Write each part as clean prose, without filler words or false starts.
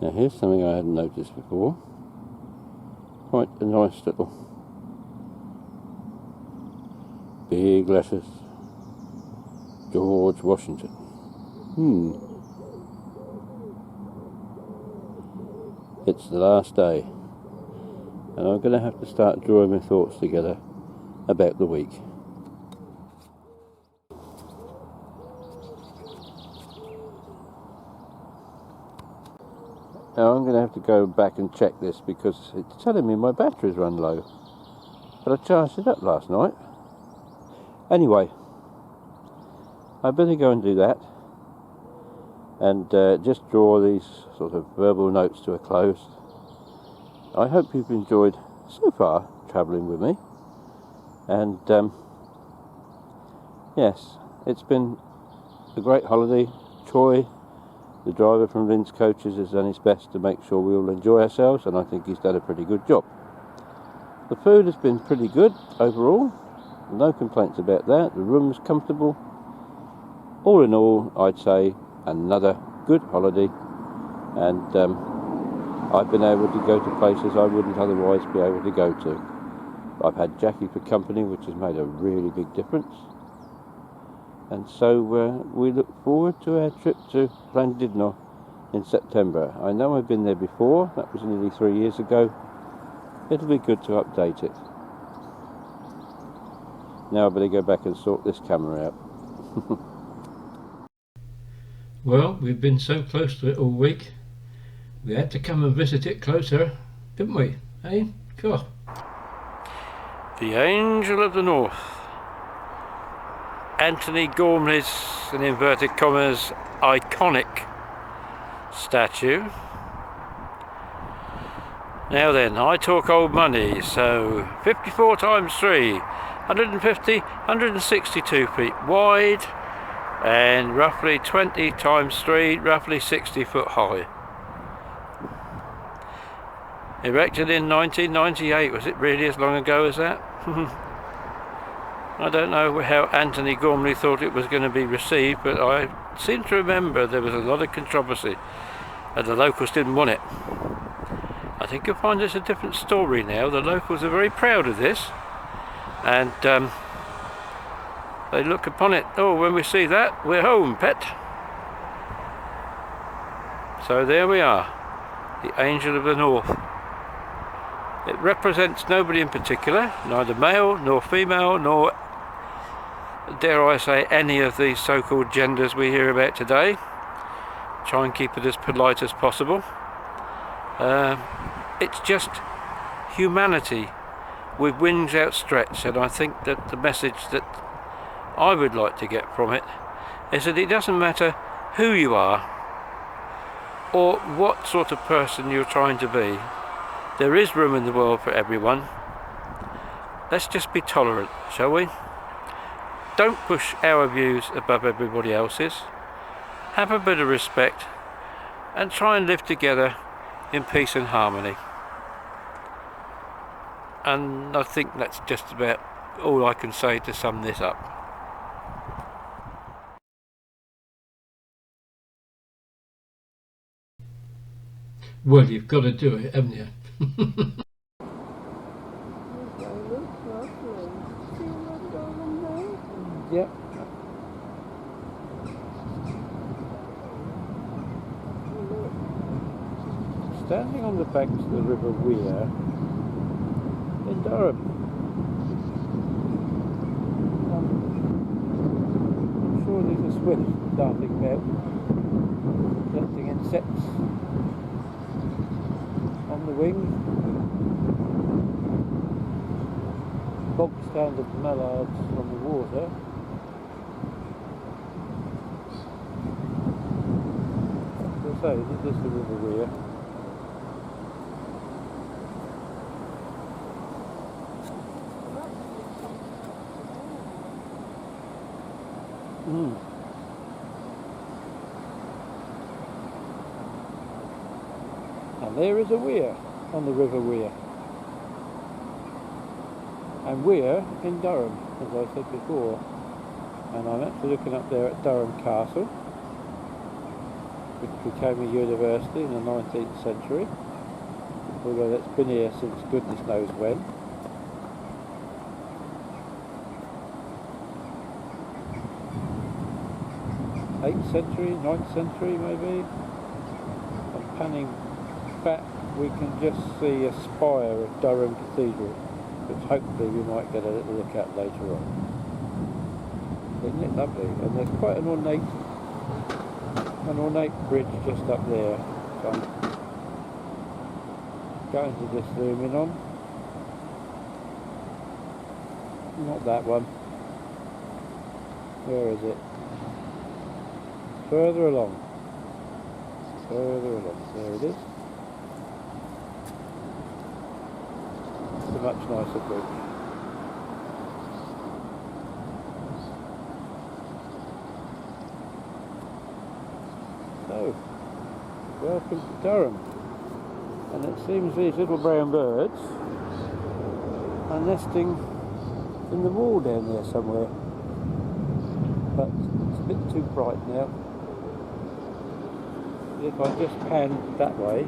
Now here's something I hadn't noticed before. Quite a nice little big letters. George Washington. It's the last day, and I'm going to have to start drawing my thoughts together about the week. Now I'm going to have to go back and check this because it's telling me my batteries run low, but I charged it up last night. Anyway, I better go and do that and just draw these sort of verbal notes to a close. I hope you've enjoyed so far travelling with me, and yes, it's been a great holiday. Troy, the driver from Lynn's Coaches, has done his best to make sure we all enjoy ourselves, and I think he's done a pretty good job. The food has been pretty good overall, no complaints about that. The room's comfortable. All in all, I'd say another good holiday, and I've been able to go to places I wouldn't otherwise be able to go to. I've had Jackie for company, which has made a really big difference, and so we look forward to our trip to Llandudno in September. I know I've been there before, that was nearly 3 years ago. It'll be good to update it. Now I better go back and sort this camera out. Well, we've been so close to it all week. We had to come and visit it closer, didn't we? Eh? God. The Angel of the North. Anthony Gormley's, in inverted commas, iconic statue. Now then, I talk old money, so 54 times 3, 150, 162 feet wide, and roughly 20 times 3, roughly 60 foot high. Erected in 1998, was it really as long ago as that? I don't know how Anthony Gormley thought it was going to be received, but I seem to remember there was a lot of controversy and the locals didn't want it. I think you'll find it's a different story now. The locals are very proud of this, and they look upon it, oh, when we see that, we're home, pet. So there we are, the Angel of the North. It represents nobody in particular, neither male nor female, nor, dare I say, any of these so-called genders we hear about today. Try and keep it as polite as possible. It's just humanity with wings outstretched, and I think that the message that I would like to get from it is that it doesn't matter who you are or what sort of person you're trying to be. There is room in the world for everyone. Let's just be tolerant, shall we? Don't push our views above everybody else's. Have a bit of respect and try and live together in peace and harmony. And I think that's just about all I can say to sum this up. Well, you've got to do it, haven't you? Yep. Standing on the banks of the River Wear in Durham. I'm sure there's a swift darting about, collecting insects on the wing. Bog standard mallards on the water. As I say, this is the River Wear. And there is a weir on the River Wear. And we're in Durham, as I said before. And I'm actually looking up there at Durham Castle. which became a university in the 19th century, although that's been here since goodness knows when. Eighth century, 9th century maybe. And panning back, we can just see a spire of Durham Cathedral, which hopefully we might get a little look at later on. Isn't it lovely? And there's quite an ornate bridge just up there. So I'm going to just zoom in on. Not that one. Where is it? Further along. There it is. It's a much nicer bridge. So, welcome to Durham. And it seems these little brown birds are nesting in the wall down there somewhere. But it's a bit too bright now. If I just pan that way, you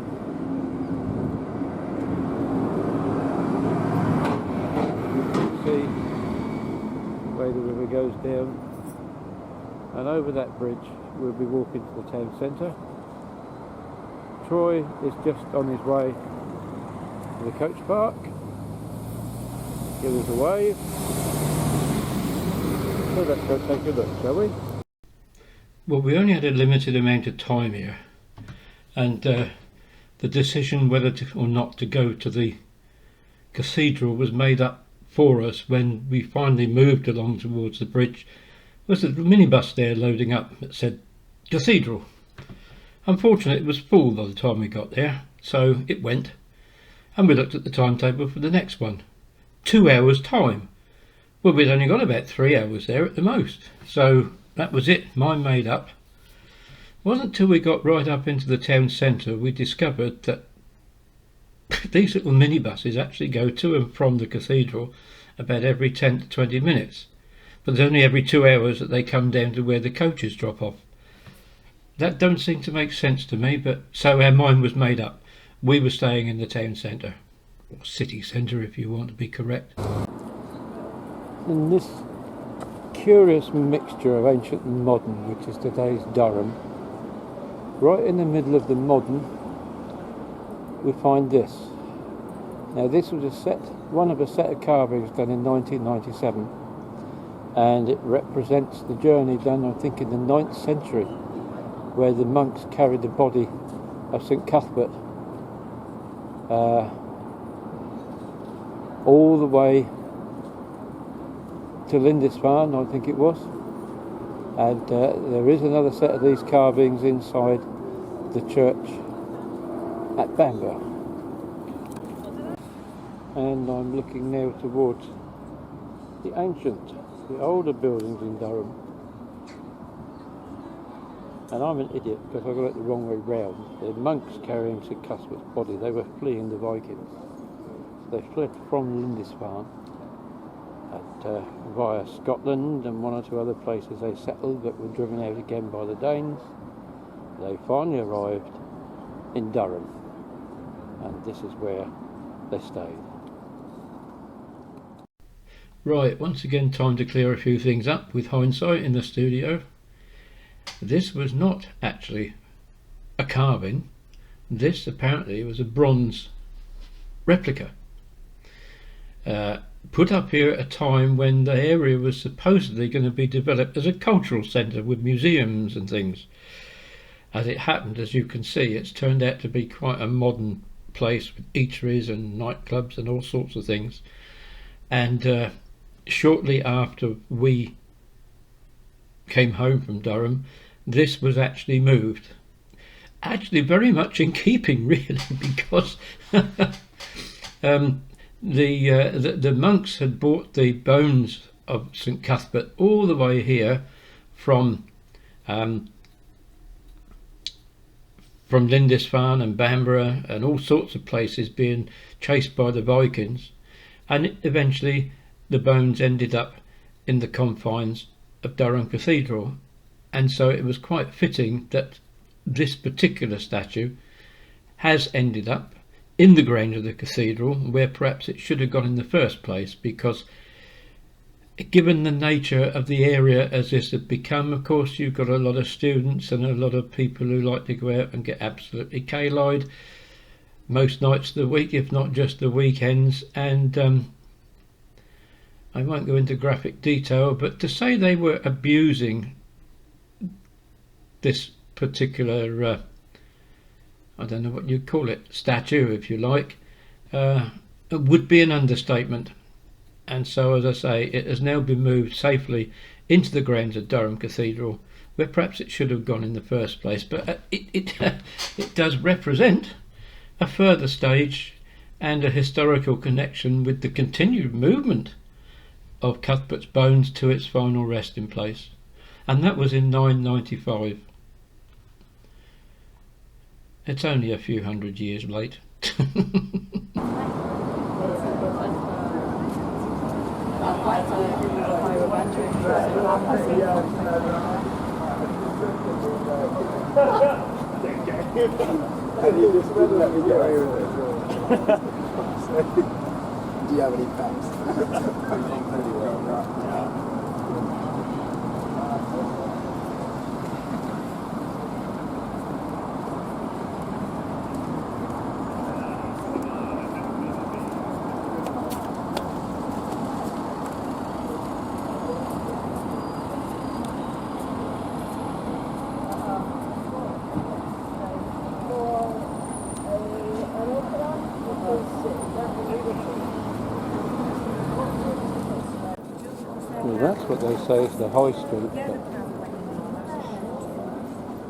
can see the way the river goes down, and over that bridge we'll be walking to the town centre. Troy is just on his way to the coach park. Give us a wave. So let's go take a look, shall we? Well, we only had a limited amount of time here, and the decision whether to, or not to go to the cathedral was made up for us when we finally moved along towards the bridge. There was a minibus there loading up that said cathedral. Unfortunately, it was full by the time we got there, so it went, and we looked at the timetable for the next one. 2 hours time. Well, we'd only got about 3 hours there at the most, so that was it, mind made up. It wasn't until we got right up into the town centre we discovered that these little minibuses actually go to and from the cathedral about every 10 to 20 minutes, but it's only every 2 hours that they come down to where the coaches drop off. That don't seem to make sense to me, but so our mind was made up. We were staying in the town centre, or city centre if you want to be correct. In this curious mixture of ancient and modern, which is today's Durham, right in the middle of the modern we find this. Now this was one of a set of carvings done in 1997, and it represents the journey done, I think, in the 9th century, where the monks carried the body of St Cuthbert all the way to Lindisfarne, I think it was. And there is another set of these carvings inside the church at Bangor. And I'm looking now towards the older buildings in Durham. And I'm an idiot because I got it the wrong way round. The monks carrying St Cuthbert's body, they were fleeing the Vikings. They fled from Lindisfarne via Scotland and one or two other places they settled, but were driven out again by the Danes. They finally arrived in Durham, and this is where they stayed. Right, once again time to clear a few things up with hindsight in the studio. This was not actually a carving. This apparently was a bronze replica. Put up here at a time when the area was supposedly going to be developed as a cultural centre with museums and things. As it happened, as you can see, it's turned out to be quite a modern place with eateries and nightclubs and all sorts of things. And shortly after we came home from Durham, this was actually moved. Actually very much in keeping, really, because the monks had brought the bones of St Cuthbert all the way here from Lindisfarne and Bamborough and all sorts of places, being chased by the Vikings, and eventually the bones ended up in the confines of Durham Cathedral. And so it was quite fitting that this particular statue has ended up in the grounds of the cathedral, where perhaps it should have gone in the first place, because given the nature of the area as this had become, of course you've got a lot of students and a lot of people who like to go out and get absolutely K-lied most nights of the week, if not just the weekends. And I won't go into graphic detail, but to say they were abusing this particular I don't know what you'd call it, statue if you like, it would be an understatement. And so, as I say, it has now been moved safely into the grounds of Durham Cathedral, where perhaps it should have gone in the first place. But it does represent a further stage and a historical connection with the continued movement of Cuthbert's bones to its final resting place. And that was in 995. It's only a few hundred years late. Do you have any pets? Well, that's what they say is the high street, but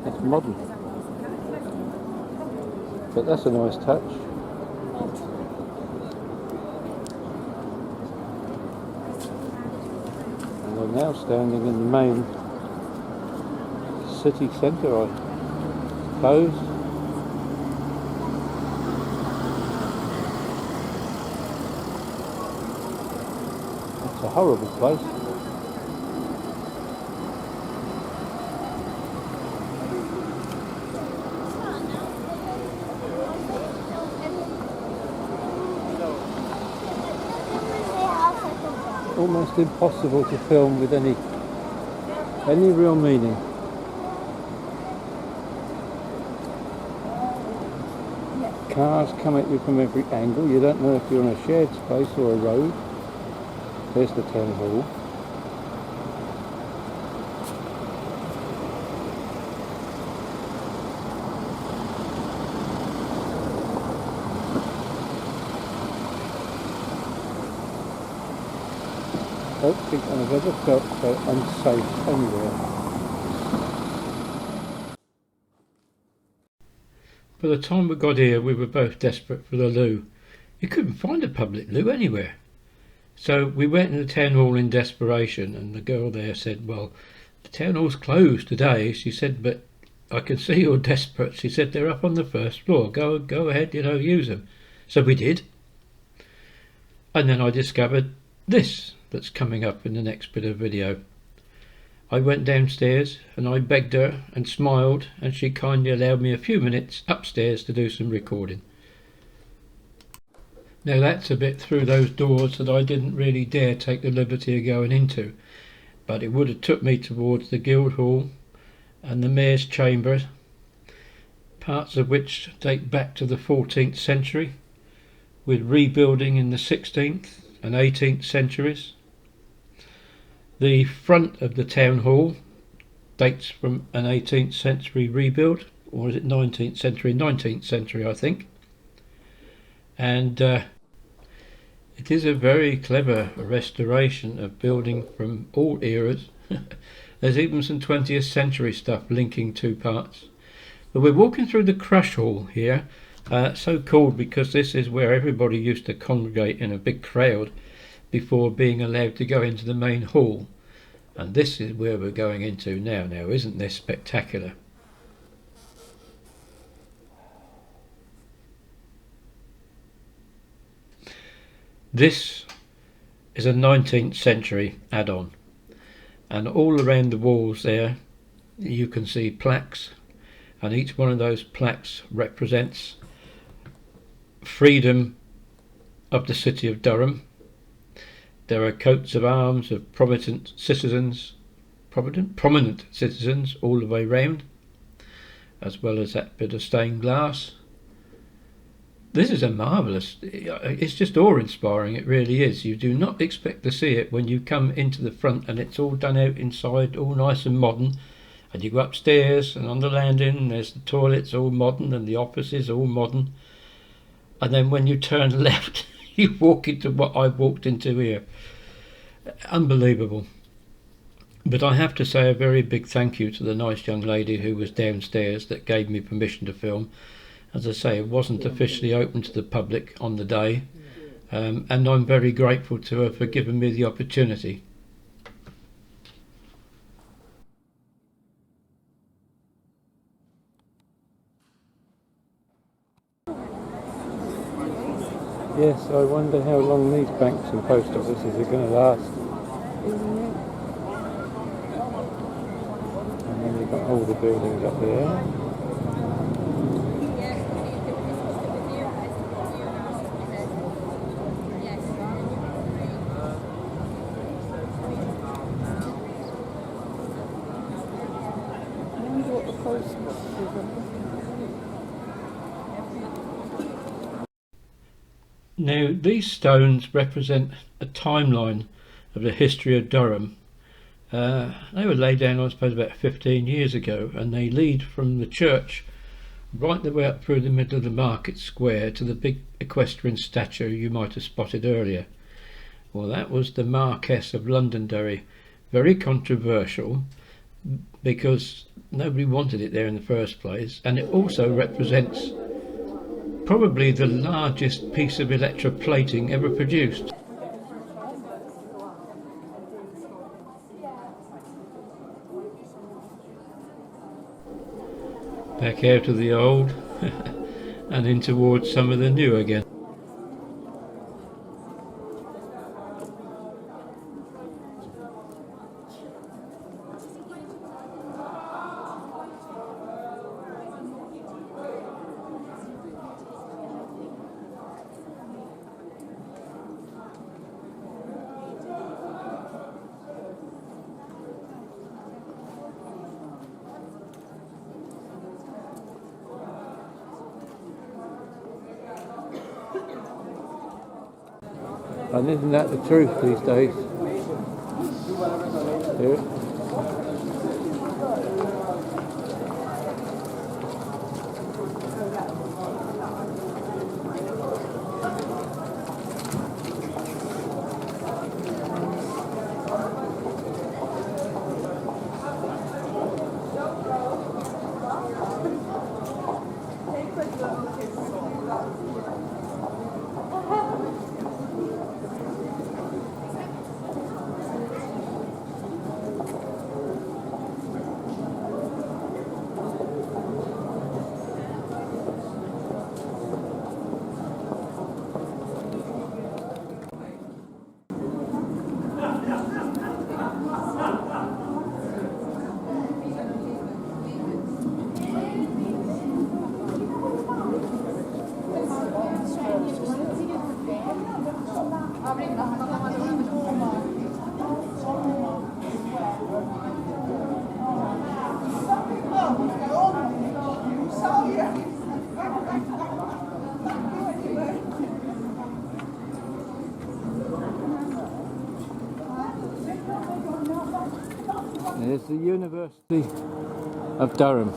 that's modern. But that's a nice touch. And we're now standing in the main city centre, I suppose. It's a horrible place. Almost impossible to film with any real meaning. Cars come at you from every angle. You don't know if you're in a shared space or a road. There's the town hall. I don't think I've ever felt so unsafe anywhere. By the time we got here, we were both desperate for the loo. You couldn't find a public loo anywhere. So we went to the town hall in desperation, and the girl there said, well, the town hall's closed today. She said, but I can see you're desperate. She said, they're up on the first floor. Go ahead, use them. So we did. And then I discovered this that's coming up in the next bit of video. I went downstairs and I begged her and smiled, and she kindly allowed me a few minutes upstairs to do some recording. Now that's a bit through those doors that I didn't really dare take the liberty of going into, but it would have took me towards the Guildhall and the Mayor's Chamber, parts of which date back to the 14th century, with rebuilding in the 16th and 18th centuries. The front of the town hall dates from an 18th century rebuild, or is it 19th century? 19th century, I think. And it is a very clever restoration of building from all eras. There's even some 20th century stuff linking two parts. But we're walking through the crush hall here, so called because this is where everybody used to congregate in a big crowd before being allowed to go into the main hall. And this is where we're going into now. Now, isn't this spectacular? This is a 19th century add-on, and all around the walls there you can see plaques and each one of those plaques represents freedom of the city of Durham. There are coats of arms of prominent citizens all the way round, as well as that bit of stained glass. This is a marvellous, it's just awe-inspiring, it really is. You do not expect to see it when you come into the front, and it's all done out inside, all nice and modern. And you go upstairs, and on the landing there's the toilets all modern, and the offices all modern. And then when you turn left, you walk into what I walked into here. Unbelievable. But I have to say a very big thank you to the nice young lady who was downstairs that gave me permission to film. As I say, it wasn't officially open to the public on the day, and I'm very grateful to her for giving me the opportunity. Yes, I wonder how long these banks and post offices are going to last. And then you've got all the buildings up there. Now, these stones represent a timeline of the history of Durham. They were laid down, I suppose, about 15 years ago, and they lead from the church right the way up through the middle of the market square to the big equestrian statue you might have spotted earlier. Well, that was the Marquess of Londonderry. Very controversial, because nobody wanted it there in the first place, and it also represents probably the largest piece of electroplating ever produced. Back out of the old and in towards some of the new again. And isn't that the truth these days? Yeah. There's the University of Durham.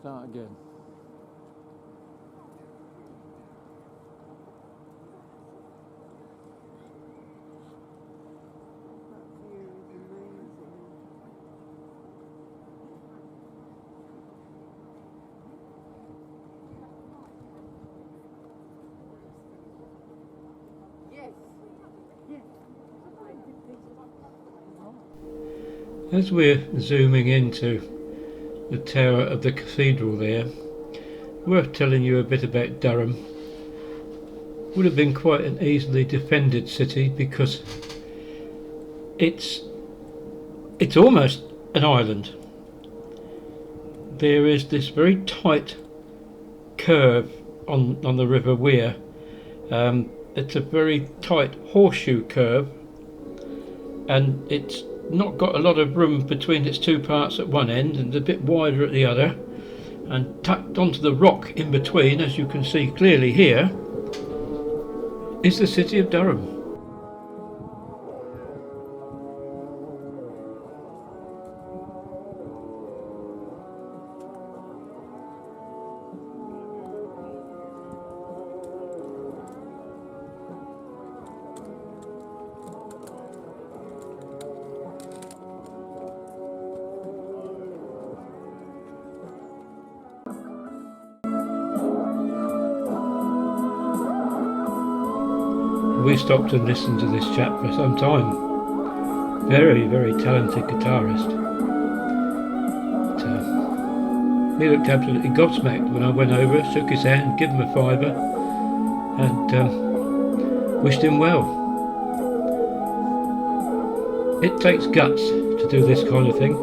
Start again. As we're zooming into the tower of the cathedral there, worth telling you a bit about Durham. Would have been quite an easily defended city, because It's almost an island. There is this very tight curve on the River Wear. It's a very tight horseshoe curve, and it's not got a lot of room between its two parts at one end and a bit wider at the other, and tucked onto the rock in between, as you can see clearly here, is the city of Durham. We stopped and listened to this chap for some time. Very, very talented guitarist. But, he looked absolutely gobsmacked when I went over, shook his hand, gave him a fiver, and wished him well. It takes guts to do this kind of thing.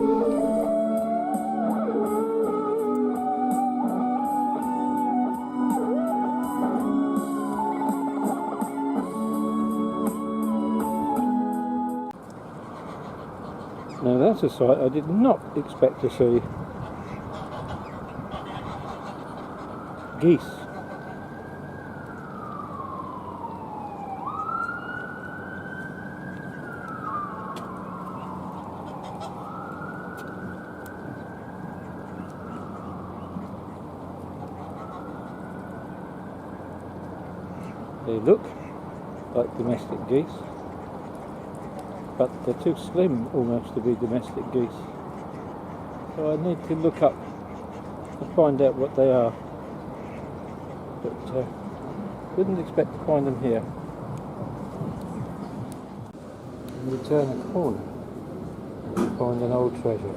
Now that's a sight I did not expect to see. Geese. They look like domestic geese, but they're too slim almost to be domestic geese. So I need to look up to find out what they are. But didn't expect to find them here. And we turn a corner and find an old treasure.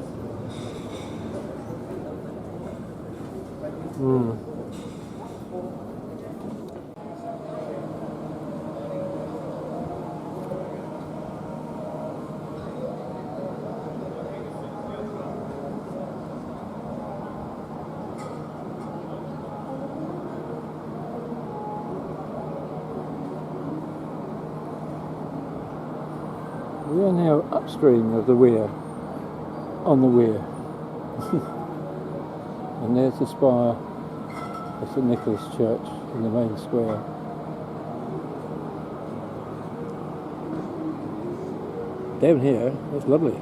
We are now upstream of the weir, on the weir. And there's the spire of St Nicholas Church in the main square. Down here, it's lovely.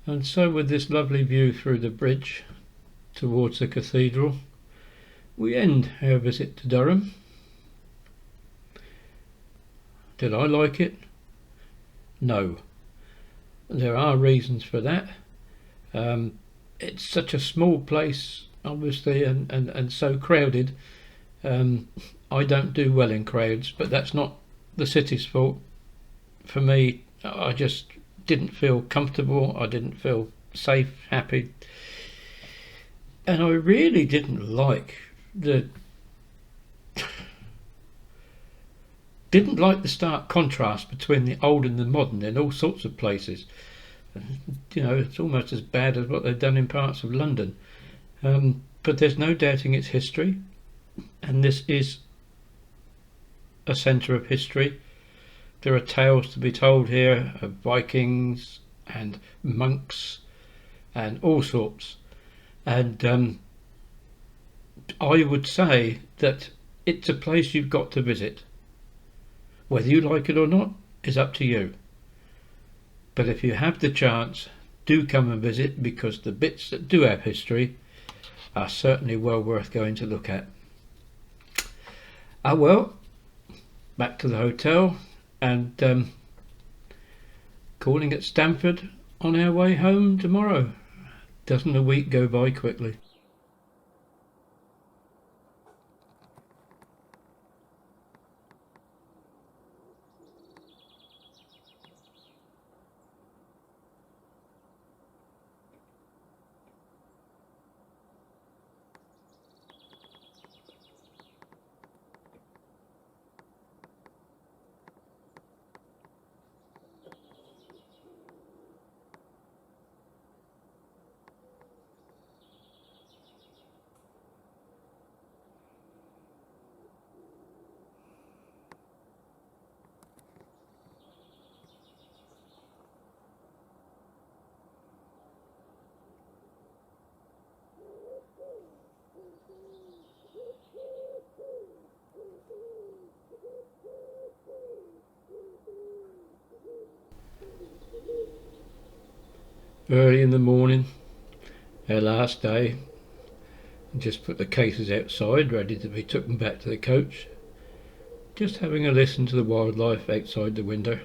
And so with this lovely view through the bridge towards the cathedral, we end our visit to Durham. Did I like it? No. There are reasons for that. It's such a small place, obviously, and so crowded. I don't do well in crowds, but that's not the city's fault. For me, I just didn't feel comfortable. I didn't feel safe, happy. And I really didn't like the stark contrast between the old and the modern in all sorts of places. You know, it's almost as bad as what they've done in parts of London. But there's no doubting its history, and this is a centre of history. There are tales to be told here of Vikings and monks and all sorts. And I would say that it's a place you've got to visit. Whether you like it or not is up to you. But if you have the chance, do come and visit, because the bits that do have history are certainly well worth going to look at. Ah well, back to the hotel and calling at Stamford on our way home tomorrow. Doesn't a week go by quickly? early in the morning, our last day, and just put the cases outside ready to be taken back to the coach. Just having a listen to the wildlife outside the window.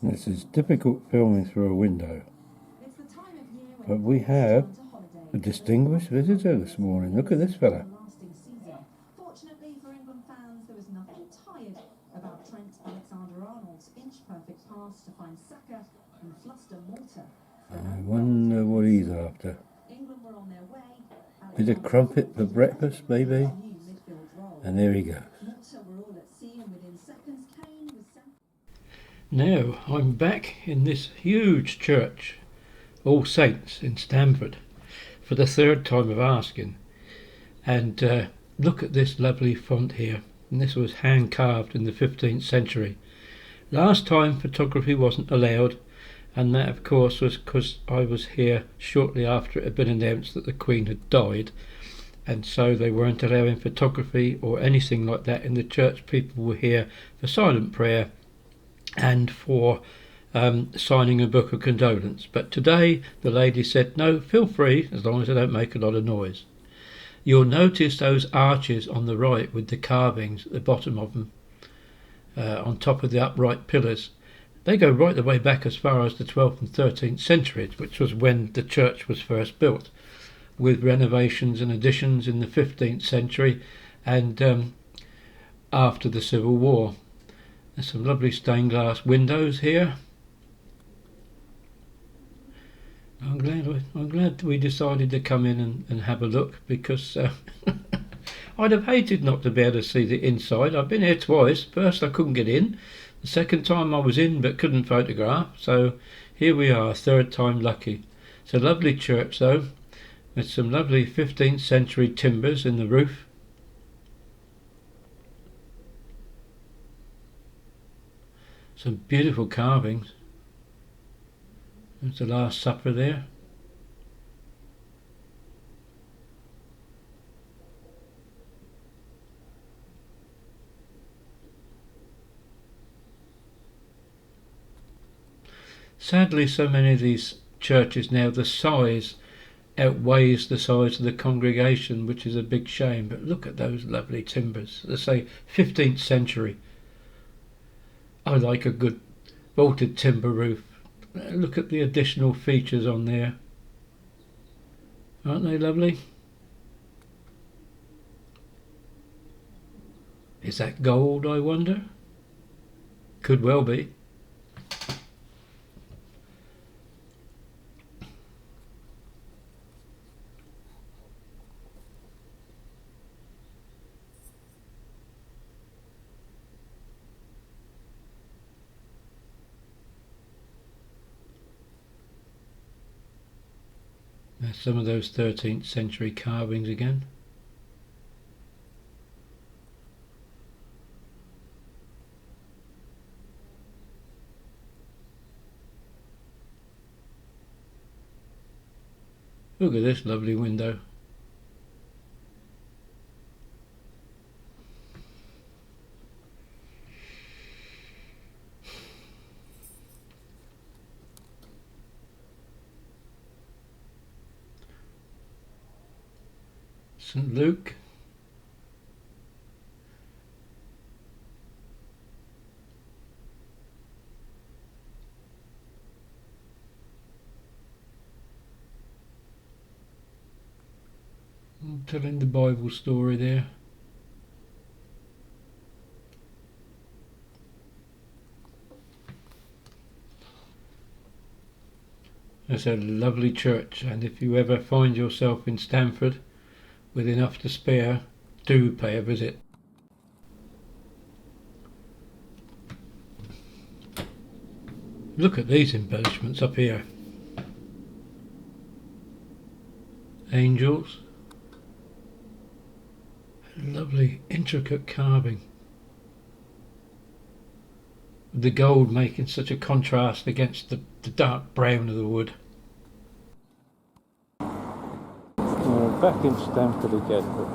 This is difficult filming through a window, but we have a distinguished visitor this morning. Look at this fella. Fortunately for England fans, there was nothing tired about Trent Alexander-Arnold's inch-perfect pass to find Saka and fluster Malta. I wonder what he's after. England were on their way. Bit of crumpet for breakfast, maybe? And there he goes. Malta were all at sea, and within seconds Kane was sent. Now I'm back in this huge church, All Saints in Stamford, for the third time of asking. And look at this lovely font here. And this was hand carved in the 15th century. Last time photography wasn't allowed, and that of course was because I was here shortly after it had been announced that the Queen had died, and so they weren't allowing photography or anything like that in the church. People were here for silent prayer and for signing a book of condolence. But today the lady said, no, feel free as long as I don't make a lot of noise. You'll notice those arches on the right with the carvings at the bottom of them, on top of the upright pillars. They go right the way back as far as the 12th and 13th centuries, which was when the church was first built, with renovations and additions in the 15th century and after the Civil War. There's some lovely stained glass windows here. I'm glad we decided to come in and have a look, because I'd have hated not to be able to see the inside. I've been here twice. First I couldn't get in. The second time I was in but couldn't photograph. So here we are, third time lucky. It's a lovely church though, with some lovely 15th century timbers in the roof. Some beautiful carvings. There's the Last Supper there. Sadly, so many of these churches now, the size outweighs the size of the congregation, which is a big shame. But look at those lovely timbers. They say 15th century. I like a good vaulted timber roof. Look at the additional features on there. Aren't they lovely? Is that gold, I wonder? Could well be. There's some of those 13th century carvings again. Look at this lovely window. St. Luke. I'm telling the Bible story there. It's a lovely church, and if you ever find yourself in Stamford with enough to spare, do pay a visit. Look at these embellishments up here. Angels. Lovely intricate carving. The gold making such a contrast against the dark brown of the wood. Back in Stamford again, but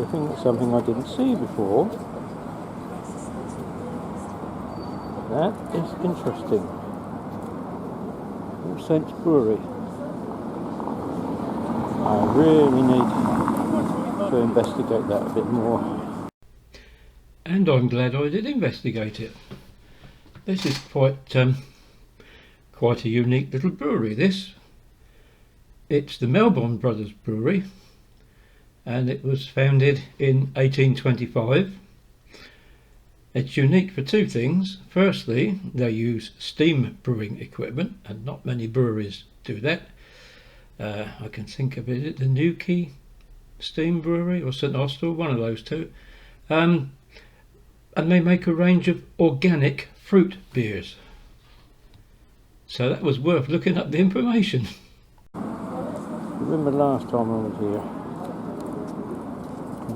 I think it's something I didn't see before. That is interesting. All Saints Brewery. I really need to investigate that a bit more. And I'm glad I did investigate it. This is quite a unique little brewery, this. It's the Melbourne Brothers Brewery, and it was founded in 1825. It's unique for two things. Firstly, they use steam brewing equipment, and not many breweries do that. I can think of it, the Newquay Steam Brewery or St Austell, one of those two. And they make a range of organic fruit beers. So that was worth looking up the information. Remember last time I was here,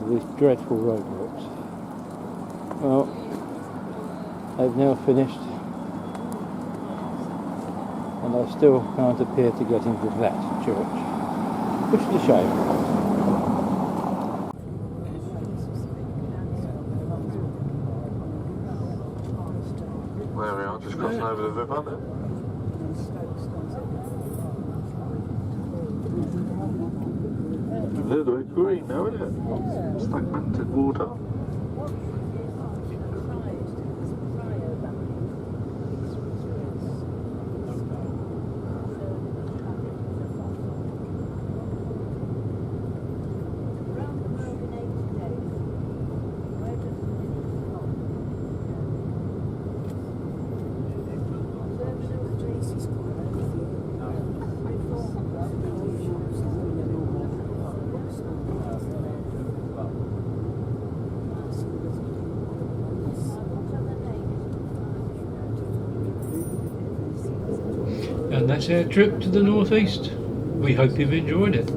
these dreadful roadworks. Well, they've now finished, and I still can't appear to get into that church, which is a shame. There we are, just crossing over the river there. A little bit green now, isn't it? Stagnated water. And that's our trip to the northeast. We hope you've enjoyed it.